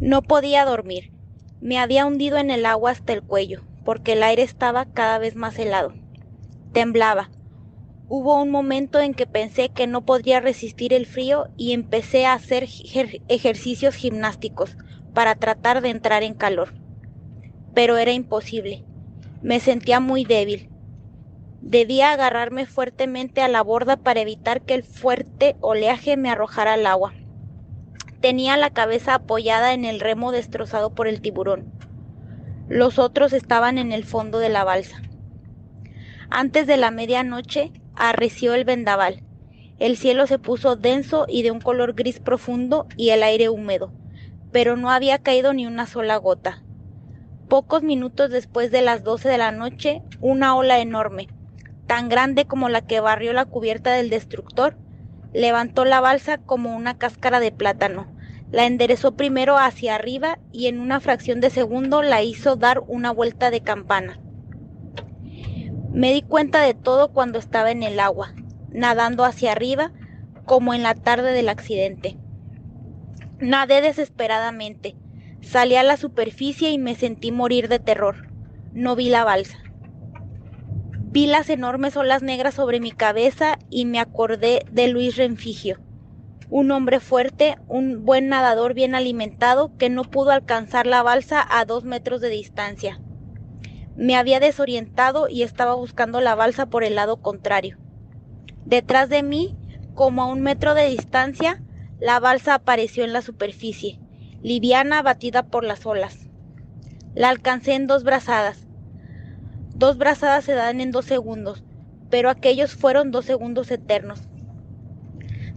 No podía dormir. Me había hundido en el agua hasta el cuello, porque el aire estaba cada vez más helado. Temblaba. Hubo un momento en que pensé que no podría resistir el frío y empecé a hacer ejercicios gimnásticos para tratar de entrar en calor. Pero era imposible. Me sentía muy débil. Debía agarrarme fuertemente a la borda para evitar que el fuerte oleaje me arrojara al agua. Tenía la cabeza apoyada en el remo destrozado por el tiburón. Los otros estaban en el fondo de la balsa. Antes de la medianoche arreció el vendaval. El cielo se puso denso y de un color gris profundo y el aire húmedo, pero no había caído ni una sola gota. Pocos minutos después de las 12 de la noche, una ola enorme, tan grande como la que barrió la cubierta del destructor, levantó la balsa como una cáscara de plátano. La enderezó primero hacia arriba y en una fracción de segundo la hizo dar una vuelta de campana. Me di cuenta de todo cuando estaba en el agua, nadando hacia arriba, como en la tarde del accidente. Nadé desesperadamente. Salí a la superficie y me sentí morir de terror. No vi la balsa. Vi las enormes olas negras sobre mi cabeza y me acordé de Luis Renfigio, un hombre fuerte, un buen nadador bien alimentado que no pudo alcanzar la balsa a 2 metros de distancia. Me había desorientado y estaba buscando la balsa por el lado contrario. Detrás de mí, como a 1 metro de distancia, la balsa apareció en la superficie, liviana, batida por las olas. La alcancé en 2 brazadas. 2 brazadas se dan en 2 segundos, pero aquellos fueron 2 segundos eternos.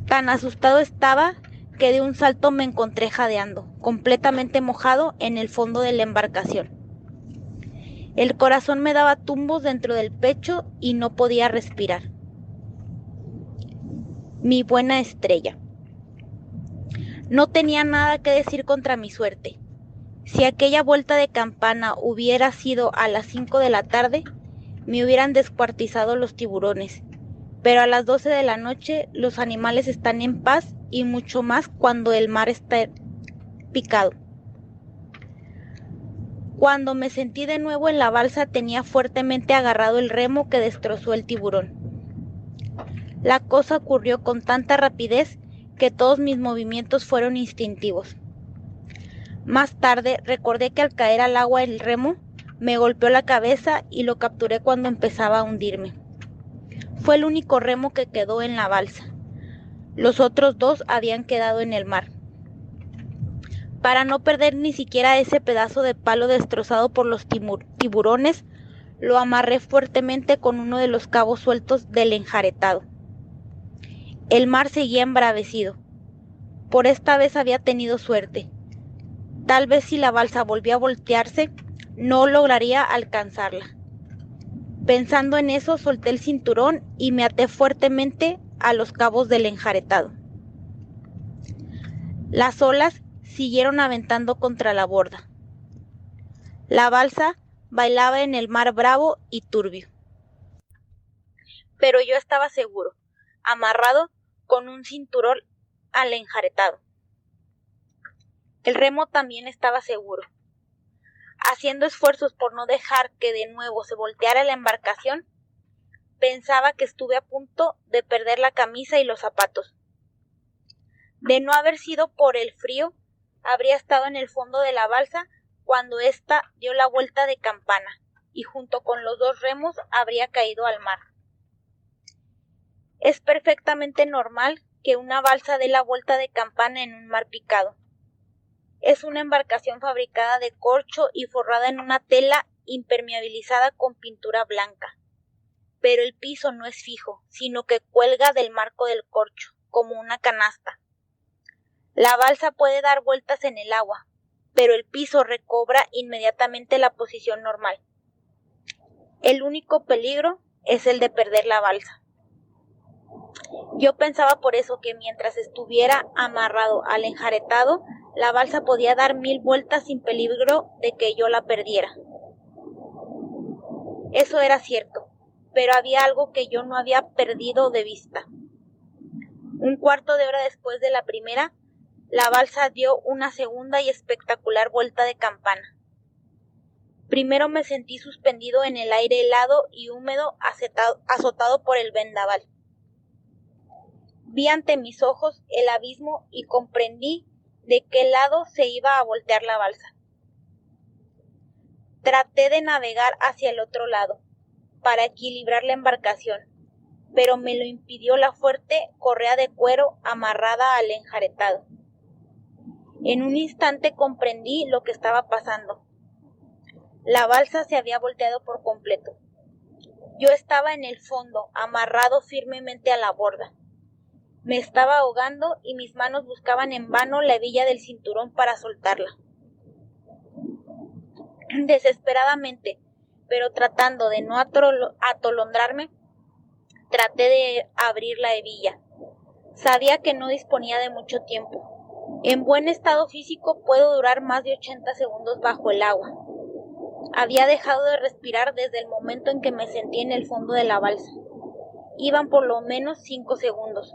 Tan asustado estaba que de un salto me encontré jadeando, completamente mojado en el fondo de la embarcación. El corazón me daba tumbos dentro del pecho y no podía respirar. Mi buena estrella. No tenía nada que decir contra mi suerte. Si aquella vuelta de campana hubiera sido a las 5 de la tarde, me hubieran descuartizado los tiburones. Pero a las 12 de la noche los animales están en paz y mucho más cuando el mar está picado. Cuando me sentí de nuevo en la balsa tenía fuertemente agarrado el remo que destrozó el tiburón. La cosa ocurrió con tanta rapidez que todos mis movimientos fueron instintivos. Más tarde recordé que al caer al agua el remo me golpeó la cabeza y lo capturé cuando empezaba a hundirme. Fue el único remo que quedó en la balsa. Los otros 2 habían quedado en el mar. Para no perder ni siquiera ese pedazo de palo destrozado por los tiburones, lo amarré fuertemente con uno de los cabos sueltos del enjaretado. El mar seguía embravecido. Por esta vez había tenido suerte. Tal vez si la balsa volvía a voltearse, no lograría alcanzarla. Pensando en eso, solté el cinturón y me até fuertemente a los cabos del enjaretado. Las olas siguieron aventando contra la borda. La balsa bailaba en el mar bravo y turbio. Pero yo estaba seguro, amarrado con un cinturón al enjaretado. El remo también estaba seguro. Haciendo esfuerzos por no dejar que de nuevo se volteara la embarcación, pensaba que estuve a punto de perder la camisa y los zapatos. De no haber sido por el frío, habría estado en el fondo de la balsa cuando ésta dio la vuelta de campana y junto con los 2 remos habría caído al mar. Es perfectamente normal que una balsa dé la vuelta de campana en un mar picado. Es una embarcación fabricada de corcho y forrada en una tela impermeabilizada con pintura blanca. Pero el piso no es fijo, sino que cuelga del marco del corcho, como una canasta. La balsa puede dar vueltas en el agua, pero el piso recobra inmediatamente la posición normal. El único peligro es el de perder la balsa. Yo pensaba por eso que mientras estuviera amarrado al enjaretado, la balsa podía dar 1000 vueltas sin peligro de que yo la perdiera. Eso era cierto, pero había algo que yo no había perdido de vista. Un cuarto de hora después de la primera, La balsa dio una segunda y espectacular vuelta de campana. Primero me sentí suspendido en el aire helado y húmedo, azotado por el vendaval. Vi ante mis ojos el abismo y comprendí de qué lado se iba a voltear la balsa. Traté de navegar hacia el otro lado, para equilibrar la embarcación, pero me lo impidió la fuerte correa de cuero amarrada al enjaretado. En un instante comprendí lo que estaba pasando. La balsa se había volteado por completo. Yo estaba en el fondo, amarrado firmemente a la borda. Me estaba ahogando y mis manos buscaban en vano la hebilla del cinturón para soltarla. Desesperadamente, pero tratando de no atolondrarme, traté de abrir la hebilla. Sabía que no disponía de mucho tiempo. En buen estado físico puedo durar más de 80 segundos bajo el agua. Había dejado de respirar desde el momento en que me sentí en el fondo de la balsa. Iban por lo menos 5 segundos.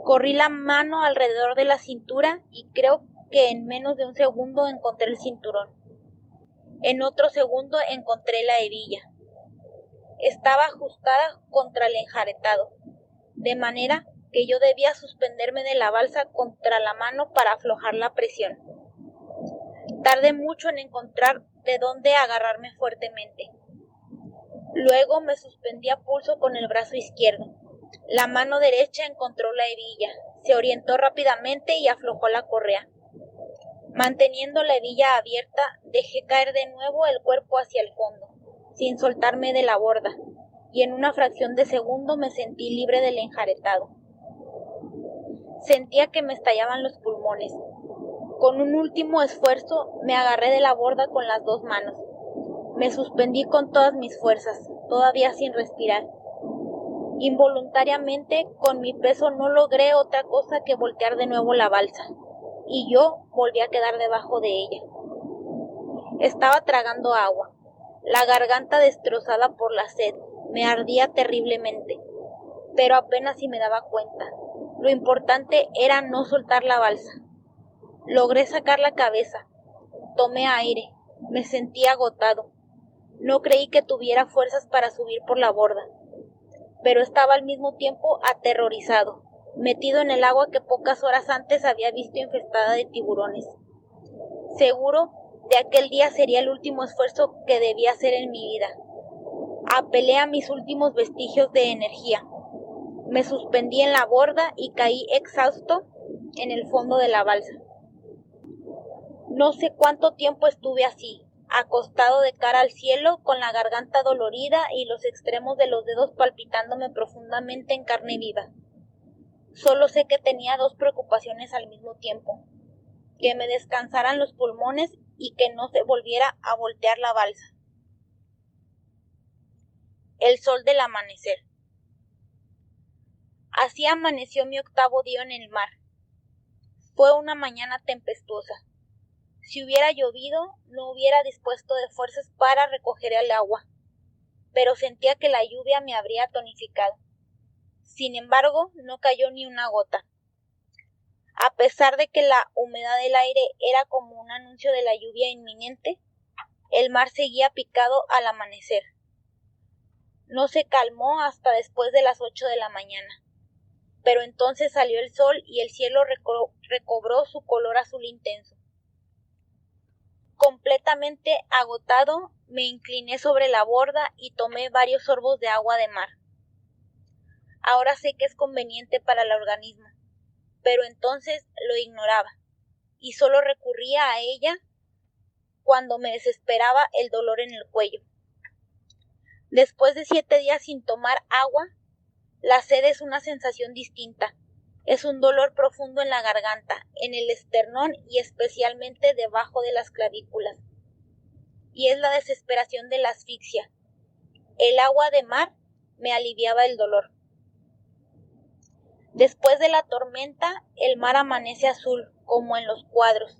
Corrí la mano alrededor de la cintura y creo que en menos de un segundo encontré el cinturón. En otro segundo encontré la hebilla. Estaba ajustada contra el enjaretado, de manera que yo debía suspenderme de la balsa contra la mano para aflojar la presión. Tardé mucho en encontrar de dónde agarrarme fuertemente. Luego me suspendí a pulso con el brazo izquierdo. La mano derecha encontró la hebilla, se orientó rápidamente y aflojó la correa. Manteniendo la hebilla abierta, dejé caer de nuevo el cuerpo hacia el fondo, sin soltarme de la borda, y en una fracción de segundo me sentí libre del enjaretado. Sentía que me estallaban los pulmones. Con un último esfuerzo me agarré de la borda con las 2 manos. Me suspendí con todas mis fuerzas, todavía sin respirar. Involuntariamente, con mi peso no logré otra cosa que voltear de nuevo la balsa, y yo volví a quedar debajo de ella. Estaba tragando agua. La garganta destrozada por la sed me ardía terriblemente, pero apenas si me daba cuenta. Lo importante era no soltar la balsa. Logré sacar la cabeza. Tomé aire. Me sentí agotado. No creí que tuviera fuerzas para subir por la borda, pero estaba al mismo tiempo aterrorizado, metido en el agua que pocas horas antes había visto infestada de tiburones. Seguro de aquel día sería el último esfuerzo que debía hacer en mi vida. Apelé a mis últimos vestigios de energía. Me suspendí en la borda y caí exhausto en el fondo de la balsa. No sé cuánto tiempo estuve así, acostado de cara al cielo, con la garganta dolorida y los extremos de los dedos palpitándome profundamente en carne viva. Solo sé que tenía 2 preocupaciones al mismo tiempo: que me descansaran los pulmones y que no se volviera a voltear la balsa. El sol del amanecer. Así amaneció mi 8º día en el mar. Fue una mañana tempestuosa. Si hubiera llovido, no hubiera dispuesto de fuerzas para recoger el agua, pero sentía que la lluvia me habría tonificado. Sin embargo, no cayó ni una gota. A pesar de que la humedad del aire era como un anuncio de la lluvia inminente, el mar seguía picado al amanecer. No se calmó hasta después de las 8 de la mañana, pero entonces salió el sol y el cielo recobró su color azul intenso. Completamente agotado, me incliné sobre la borda y tomé varios sorbos de agua de mar. Ahora sé que es conveniente para el organismo, pero entonces lo ignoraba y solo recurría a ella cuando me desesperaba el dolor en el cuello. Después de 7 días sin tomar agua, la sed es una sensación distinta. Es un dolor profundo en la garganta, en el esternón y especialmente debajo de las clavículas. Y es la desesperación de la asfixia. El agua de mar me aliviaba el dolor. Después de la tormenta, el mar amanece azul, como en los cuadros.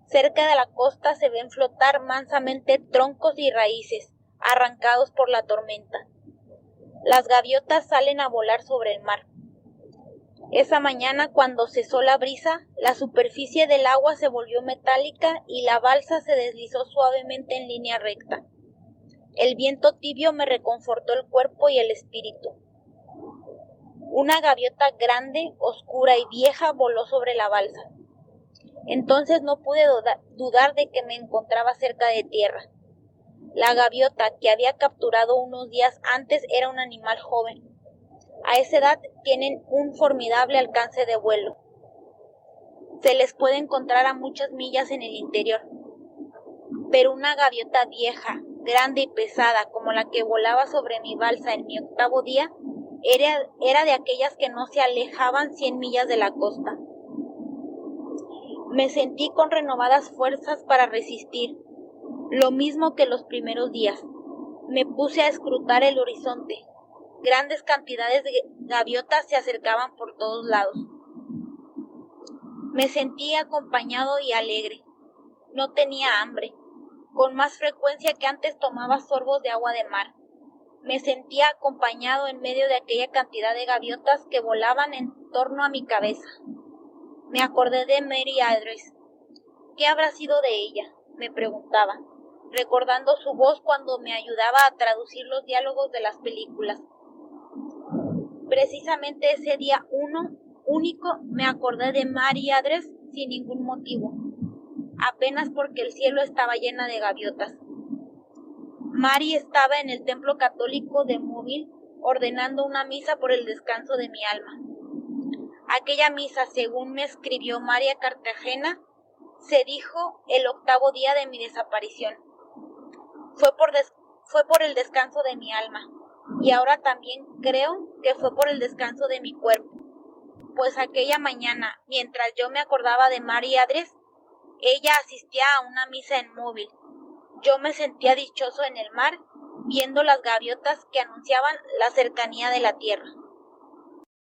Cerca de la costa se ven flotar mansamente troncos y raíces, arrancados por la tormenta. Las gaviotas salen a volar sobre el mar. Esa mañana, cuando cesó la brisa, la superficie del agua se volvió metálica y la balsa se deslizó suavemente en línea recta. El viento tibio me reconfortó el cuerpo y el espíritu. Una gaviota grande, oscura y vieja voló sobre la balsa. Entonces no pude dudar de que me encontraba cerca de tierra. La gaviota que había capturado unos días antes era un animal joven. A esa edad tienen un formidable alcance de vuelo. Se les puede encontrar a muchas millas en el interior. Pero una gaviota vieja, grande y pesada como la que volaba sobre mi balsa en mi 8º día, era de aquellas que no se alejaban 100 millas de la costa. Me sentí con renovadas fuerzas para resistir, lo mismo que los primeros días. Me puse a escrutar el horizonte. Grandes cantidades de gaviotas se acercaban por todos lados. Me sentí acompañado y alegre. No tenía hambre. Con más frecuencia que antes tomaba sorbos de agua de mar. Me sentía acompañado en medio de aquella cantidad de gaviotas que volaban en torno a mi cabeza. Me acordé de Mary Andrews. ¿Qué habrá sido de ella?, me preguntaba, recordando su voz cuando me ayudaba a traducir los diálogos de las películas. Precisamente ese día único me acordé de Mary Andrews sin ningún motivo, apenas porque el cielo estaba lleno de gaviotas. Mary estaba en el templo católico de Mobile ordenando una misa por el descanso de mi alma. Aquella misa, según me escribió María Cartagena, se dijo el 8º día de mi desaparición. Fue por el descanso de mi alma, y ahora también creo que fue por el descanso de mi cuerpo, pues aquella mañana, mientras yo me acordaba de Mary Andrews, ella asistía a una misa en Mobile. Yo me sentía dichoso en el mar, viendo las gaviotas que anunciaban la cercanía de la tierra.